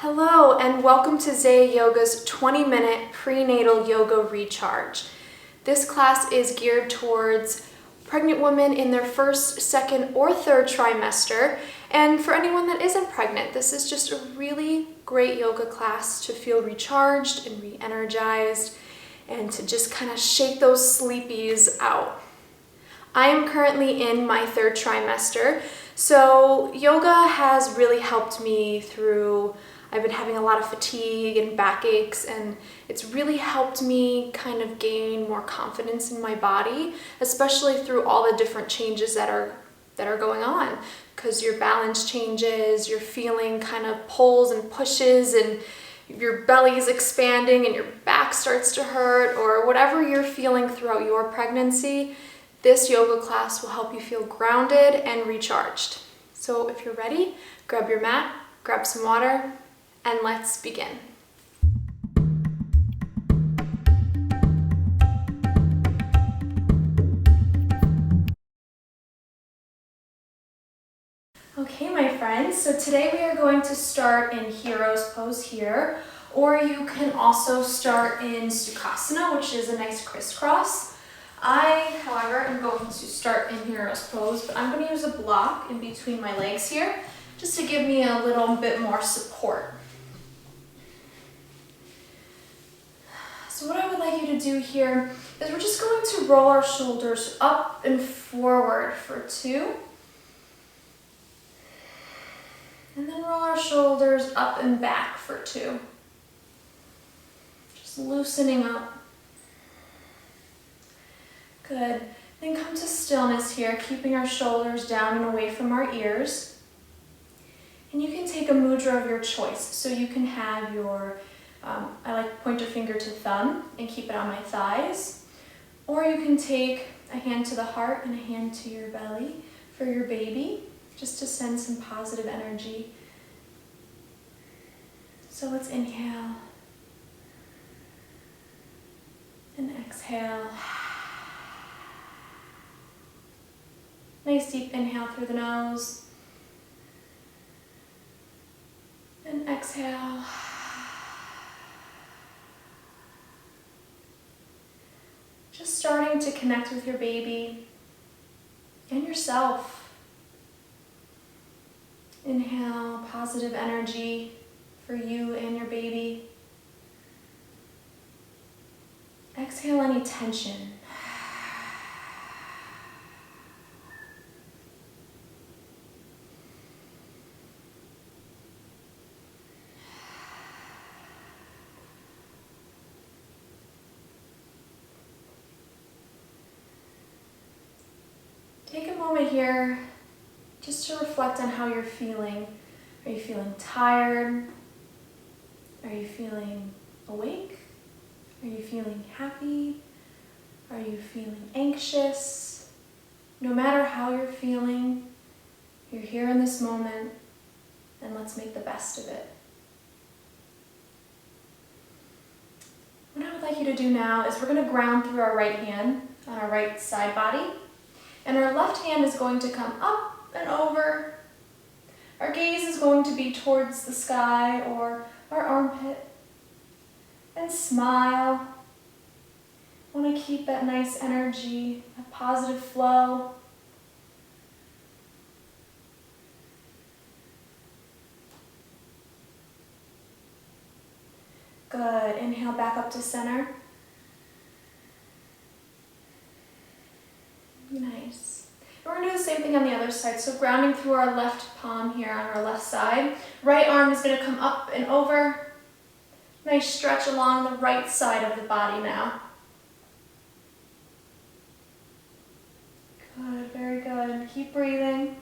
Hello and welcome to Zaya Yoga's 20-minute prenatal yoga recharge. This class is geared towards pregnant women in their first, second, or third trimester. And for anyone that isn't pregnant, this is just a really great yoga class to feel recharged and re-energized and to just kind of shake those sleepies out. I am currently in my third trimester, so yoga has really helped me through. I've been having a lot of fatigue and backaches, and it's really helped me kind of gain more confidence in my body, especially through all the different changes that are going on, because your balance changes, you're feeling kind of pulls and pushes, and your belly's expanding and your back starts to hurt, or whatever you're feeling throughout your pregnancy. This yoga class will help you feel grounded and recharged. So if you're ready, grab your mat, grab some water, and let's begin. Okay, my friends, so today we are going to start in Hero's Pose here, or you can also start in Sukasana, which is a nice crisscross. I, however, am going to start in Hero's Pose, but I'm going to use a block in between my legs here, just to give me a little bit more support. So what I would like you to do here is we're just going to roll our shoulders up and forward for 2. And then roll our shoulders up and back for 2. Just loosening up. Good. Then come to stillness here, keeping our shoulders down and away from our ears. And you can take a mudra of your choice. So you can have your I like pointer finger to thumb and keep it on my thighs. Or you can take a hand to the heart and a hand to your belly for your baby, just to send some positive energy. So let's inhale and exhale. Nice deep inhale through the nose and exhale. Just starting to connect with your baby and yourself. Inhale positive energy for you and your baby. Exhale any tension. Take a moment here just to reflect on how you're feeling. Are you feeling tired? Are you feeling awake? Are you feeling happy? Are you feeling anxious? No matter how you're feeling, you're here in this moment, and let's make the best of it. What I would like you to do now is we're going to ground through our right hand on our right side body. And our left hand is going to come up and over. Our gaze is going to be towards the sky or our armpit. And smile. I want to keep that nice energy, a positive flow. Good. Inhale back up to center. Nice. And we're going to do the same thing on the other side. So grounding through our left palm here on our left side. Right arm is going to come up and over. Nice stretch along the right side of the body now. Good, very good. Keep breathing.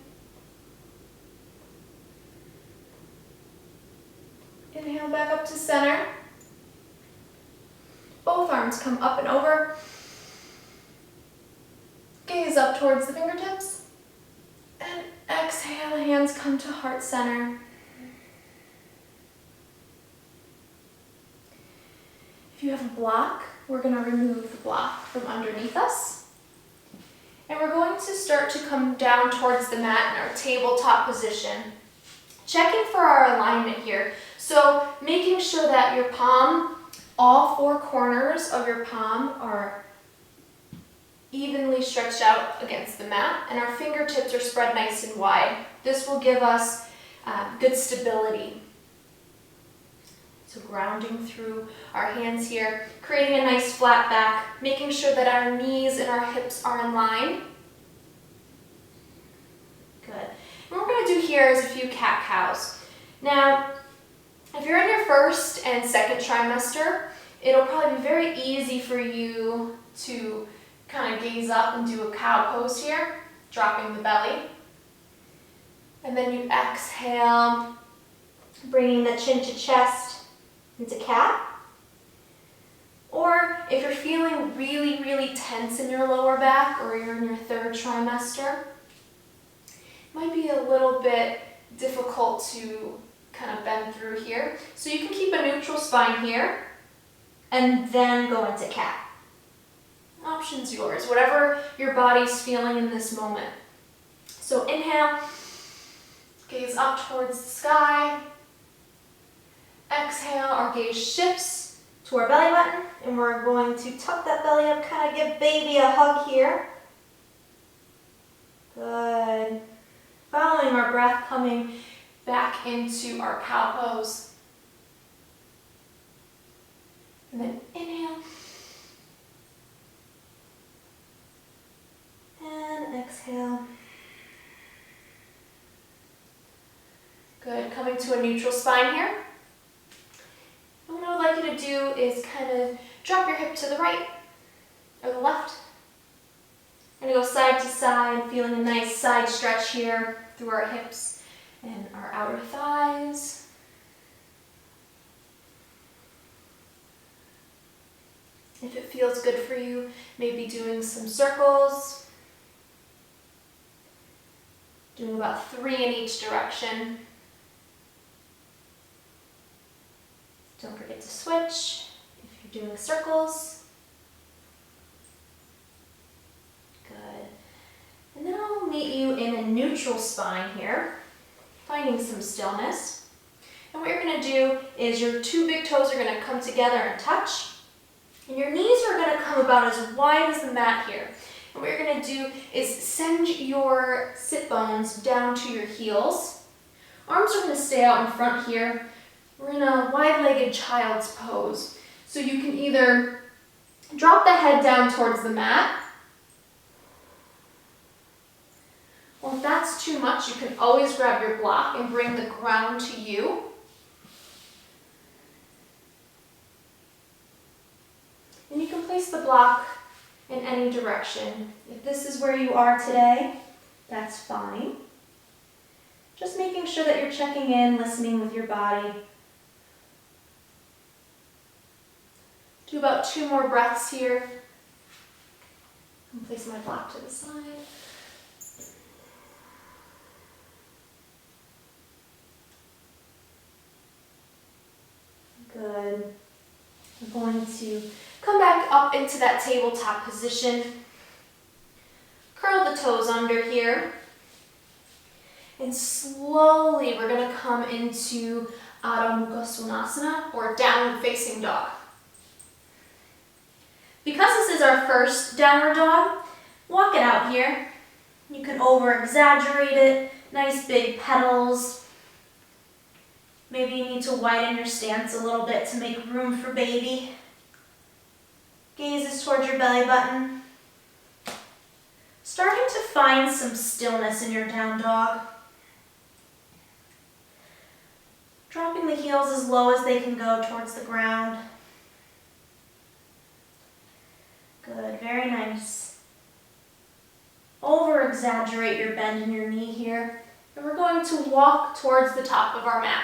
Inhale back up to center. Both arms come up and over. Gaze up towards the fingertips. And exhale, hands come to heart center. If you have a block, we're going to remove the block from underneath us. And we're going to start to come down towards the mat in our tabletop position. Checking for our alignment here. So making sure that your palm, all four corners of your palm are evenly stretched out against the mat, and our fingertips are spread nice and wide. This will give us good stability. So grounding through our hands here, creating a nice flat back, making sure that our knees and our hips are in line. Good. And what we're going to do here is a few cat-cows. Now, if you're in your first and second trimester, it'll probably be very easy for you to kind of gaze up and do a cow pose here, dropping the belly. And then you exhale, bringing the chin to chest into cat. Or if you're feeling really, really tense in your lower back, or you're in your third trimester, it might be a little bit difficult to kind of bend through here. So you can keep a neutral spine here, and then go into cat. Option's yours, whatever your body's feeling in this moment. So inhale, gaze up towards the sky. Exhale, our gaze shifts to our belly button, and we're going to tuck that belly up, kind of give baby a hug here. Good. Following our breath, coming back into our cow pose. And then inhale. And exhale. Good. Coming to a neutral spine here. And what I would like you to do is kind of drop your hip to the right or the left. We're going to go side to side, feeling a nice side stretch here through our hips and our outer thighs. If it feels good for you, maybe doing some circles. Doing about 3 in each direction. Don't forget to switch if you're doing circles. Good. And then I'll meet you in a neutral spine here, finding some stillness. And what you're going to do is your 2 big toes are going to come together and touch. And your knees are going to come about as wide as the mat here. And what you're going to do is send your sit bones down to your heels. Arms are going to stay out in front here. We're in a wide-legged child's pose. So you can either drop the head down towards the mat, or if that's too much, you can always grab your block and bring the ground to you. And you can place the block in any direction. If this is where you are today, that's fine. Just making sure that you're checking in, listening with your body. Do about 2 more breaths here. And place my block to the side. Good. I'm going to come back up into that tabletop position. Curl the toes under here. And slowly we're going to come into Adho Mukha Svanasana, or downward facing dog. Because this is our first downward dog, walk it out here. You can over-exaggerate it, nice big petals. Maybe you need to widen your stance a little bit to make room for baby. Gazes towards your belly button. Starting to find some stillness in your down dog. Dropping the heels as low as they can go towards the ground. Good, very nice. Over-exaggerate your bend in your knee here. And we're going to walk towards the top of our mat.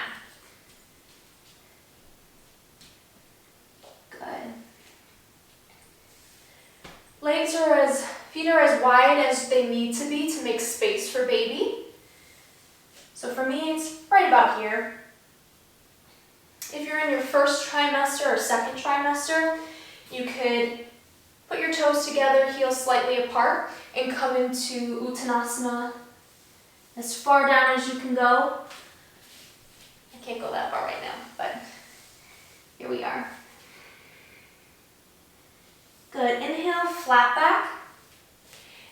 Good. Feet are as wide as they need to be to make space for baby. So for me, it's right about here. If you're in your first trimester or second trimester, you could put your toes together, heels slightly apart, and come into Uttanasana as far down as you can go. I can't go that far right now, but here we are. Good, inhale, flat back.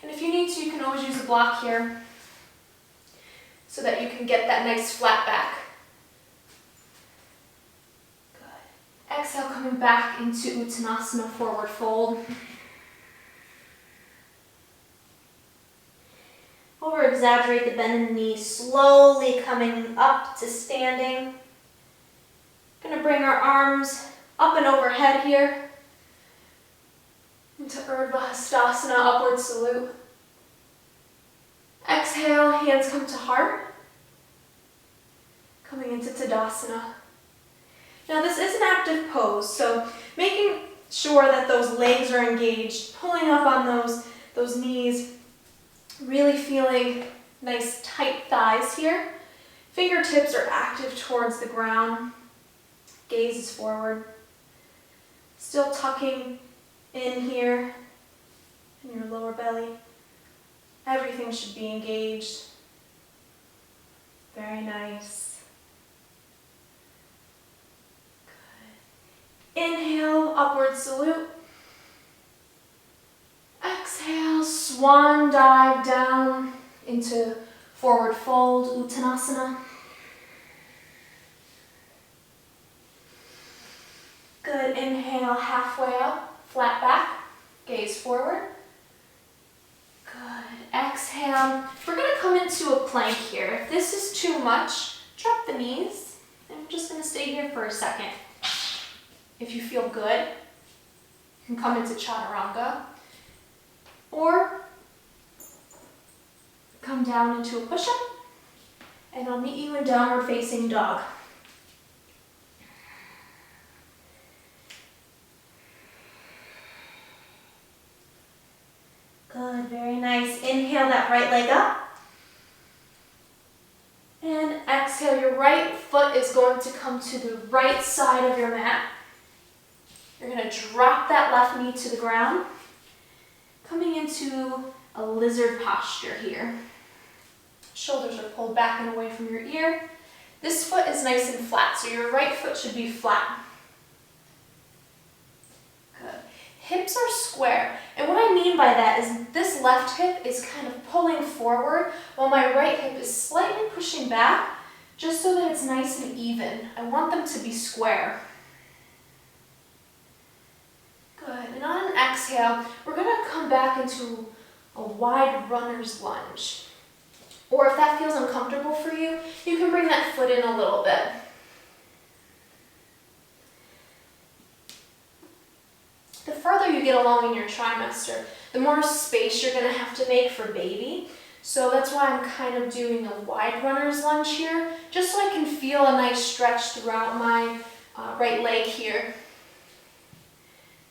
And if you need to, you can always use a block here so that you can get that nice flat back. Good. Exhale, coming back into Uttanasana, forward fold. Over-exaggerate the bend in the knee, slowly coming up to standing. Gonna bring our arms up and overhead here. Into Urdhva Hastasana, upward salute. Exhale, hands come to heart. Coming into Tadasana. Now this is an active pose, so making sure that those legs are engaged, pulling up on those knees, really feeling nice tight thighs here. Fingertips are active towards the ground. Gaze is forward. Still tucking in here in your lower belly. Everything should be engaged. Very nice. Good. Inhale, upward salute. Exhale, swan dive down into forward fold, Uttanasana. Good, inhale, halfway up, flat back, gaze forward. Good, exhale. We're gonna come into a plank here. If this is too much, drop the knees. And we're just gonna stay here for a second. If you feel good, you can come into Chaturanga. Or come down into a push-up, and I'll meet you in downward facing dog. Good, very nice. Inhale that right leg up. And exhale, your right foot is going to come to the right side of your mat. You're going to drop that left knee to the ground. Coming into a lizard posture here. Shoulders are pulled back and away from your ear. This foot is nice and flat, so your right foot should be flat. Good. Hips are square, and what I mean by that is this left hip is kind of pulling forward while my right hip is slightly pushing back, just so that it's nice and even. I want them to be square. Good, and on an exhale, we're gonna come back into a wide runner's lunge. Or if that feels uncomfortable for you, you can bring that foot in a little bit. The further you get along in your trimester, the more space you're gonna have to make for baby. So that's why I'm kind of doing a wide runner's lunge here, just so I can feel a nice stretch throughout my right leg here.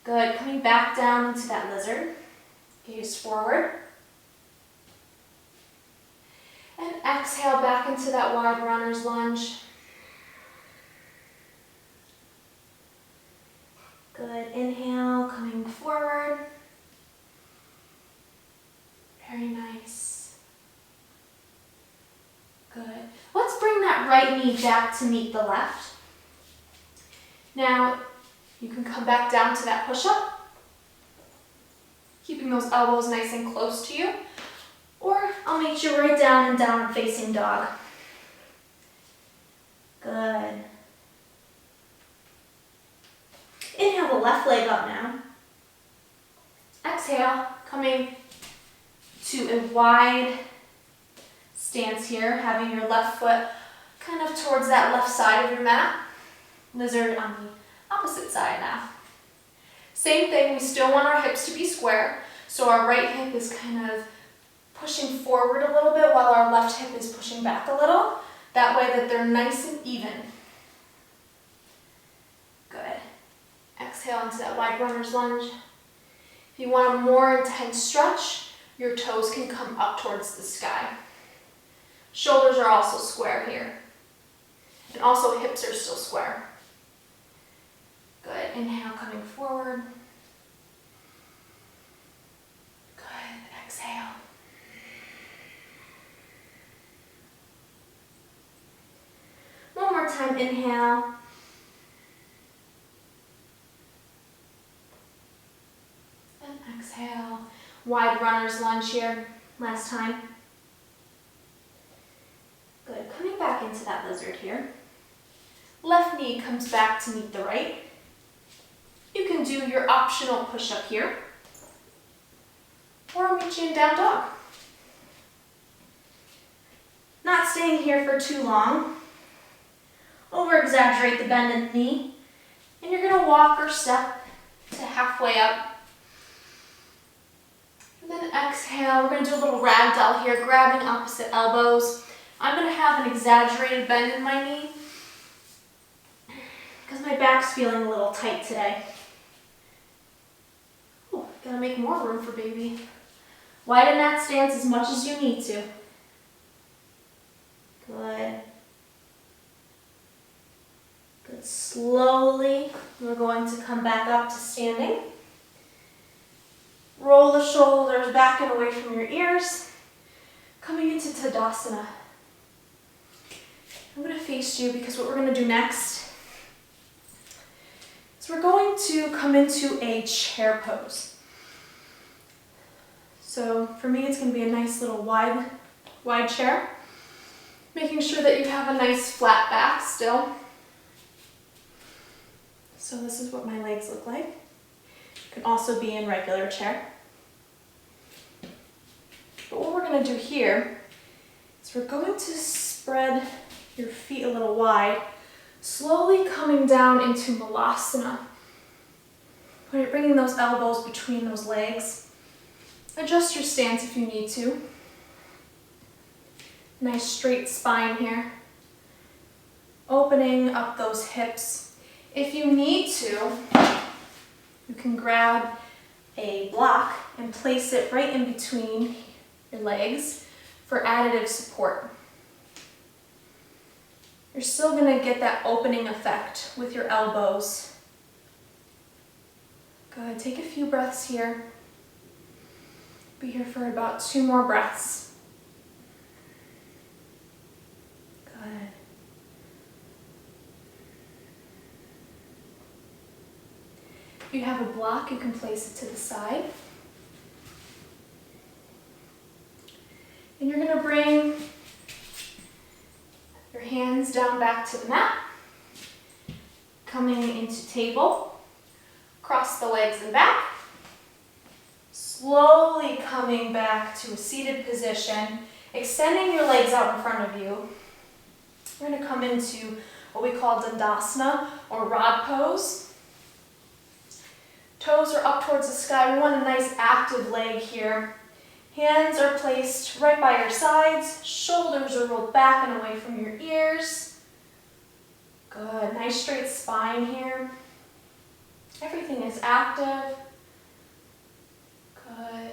Good, coming back down into that lizard. Gaze forward. And exhale back into that wide runner's lunge. Good, inhale, coming forward. Very nice. Good. Let's bring that right knee back to meet the left. Now, you can come back down to that push-up, keeping those elbows nice and close to you, or I'll meet you right down in downward facing dog. Good. Inhale the left leg up now. Exhale, coming to a wide stance here, having your left foot kind of towards that left side of your mat. Lizard on the opposite side now. Same thing, we still want our hips to be square, so our right hip is kind of pushing forward a little bit while our left hip is pushing back a little. That way that they're nice and even. Good. Exhale into that wide runner's lunge. If you want a more intense stretch, your toes can come up towards the sky. Shoulders are also square here. And also hips are still square. Good. Inhale, coming forward. Good. Exhale. One more time, time, inhale. And exhale. Wide runner's lunge here. Last time. Good. Coming back into that lizard here. Left knee comes back to meet the right. You can do your optional push-up here. Or meet you in down dog. Not staying here for too long. Over-exaggerate the bend in the knee. And you're going to walk or step to halfway up. And then exhale. We're going to do a little ragdoll here, grabbing opposite elbows. I'm going to have an exaggerated bend in my knee because my back's feeling a little tight today. Ooh, gotta make more room for baby. Widen that stance as much as you need to. Good. Good. Slowly, we're going to come back up to standing. Roll the shoulders back and away from your ears. Coming into Tadasana. I'm going to face you because what we're going to do next is we're going to come into a chair pose. So for me, it's going to be a nice little wide chair. Making sure that you have a nice flat back still. So this is what my legs look like. You can also be in regular chair. But what we're going to do here is we're going to spread your feet a little wide, slowly coming down into Malasana. Bringing those elbows between those legs. Adjust your stance if you need to. Nice straight spine here. Opening up those hips. If you need to, you can grab a block and place it right in between your legs for additive support. You're still going to get that opening effect with your elbows. Good. Take a few breaths here. Be here for about 2 more breaths. Good. If you have a block, you can place it to the side. And you're going to bring your hands down back to the mat. Coming into table. Cross the legs and back. Slowly coming back to a seated position. Extending your legs out in front of you. We're going to come into what we call Dandasana or rod pose. Toes are up towards the sky. We want a nice active leg here. Hands are placed right by your sides. Shoulders are rolled back and away from your ears. Good. Nice straight spine here. Everything is active. Good.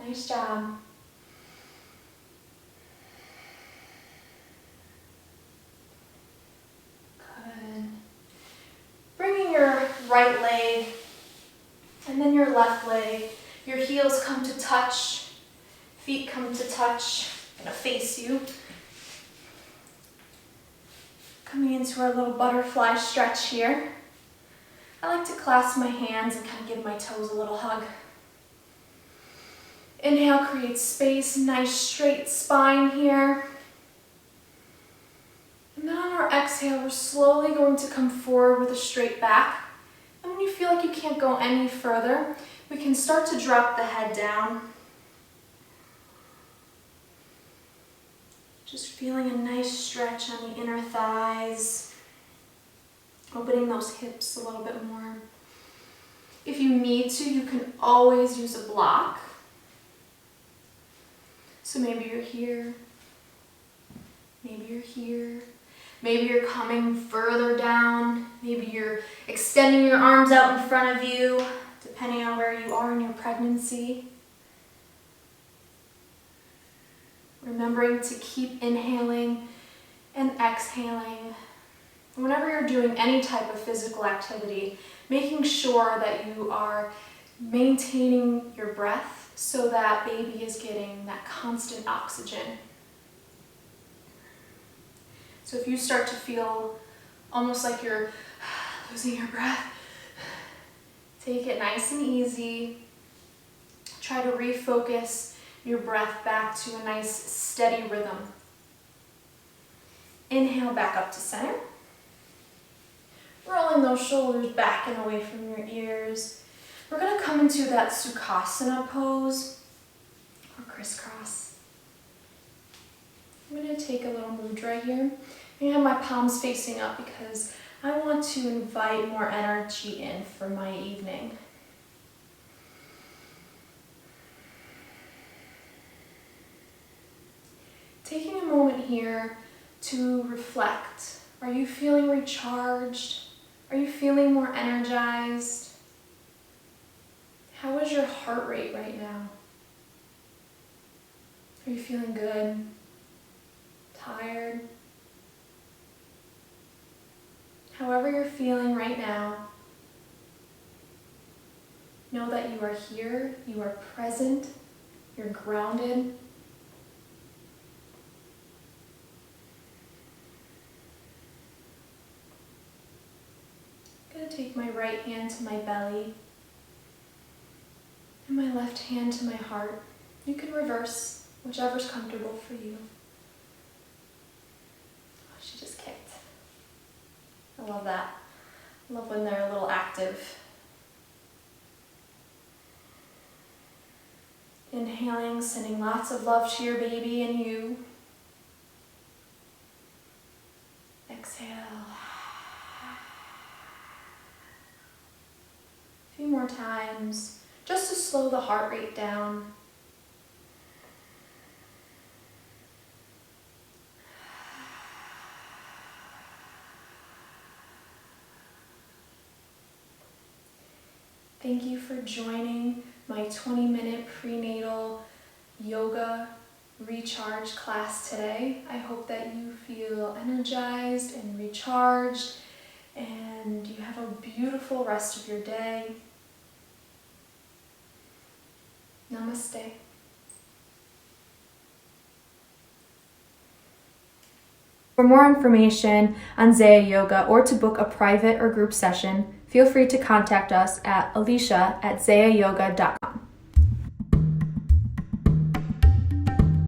Nice job. Good. Bringing your right leg and then your left leg. Your heels come to touch, feet come to touch. I'm going to face you. Coming into our little butterfly stretch here. I like to clasp my hands and kind of give my toes a little hug. Inhale, create space, nice straight spine here. And then on our exhale, we're slowly going to come forward with a straight back. And when you feel like you can't go any further, we can start to drop the head down. Just feeling a nice stretch on the inner thighs. Opening those hips a little bit more. If you need to, you can always use a block. So maybe you're here. Maybe you're here. Maybe you're coming further down. Maybe you're extending your arms out in front of you, depending on where you are in your pregnancy. Remembering to keep inhaling and exhaling. Whenever you're doing any type of physical activity, making sure that you are maintaining your breath so that baby is getting that constant oxygen. So if you start to feel almost like you're losing your breath. Take it nice and easy. Try to refocus your breath back to a nice steady rhythm. Inhale back up to center. Rolling those shoulders back and away from your ears. We're going to come into that Sukasana pose, or crisscross. I'm going to take a little mudra here. I'm going to have my palms facing up because I want to invite more energy in for my evening. Taking a moment here to reflect. Are you feeling recharged? Are you feeling more energized? How is your heart rate right now? Are you feeling good? Tired? However you're feeling right now, know that you are here, you are present, you're grounded. I'm going to take my right hand to my belly and my left hand to my heart. You can reverse, whichever's comfortable for you. Oh, she just kicked. I love that. I love when they're a little active. Inhaling, sending lots of love to your baby and you. Exhale. A few more times, just to slow the heart rate down. Thank you for joining my 20-minute prenatal yoga recharge class today. I hope that you feel energized and recharged and you have a beautiful rest of your day. Namaste. For more information on Zaya Yoga or to book a private or group session, feel free to contact us at alicia@zayayoga.com.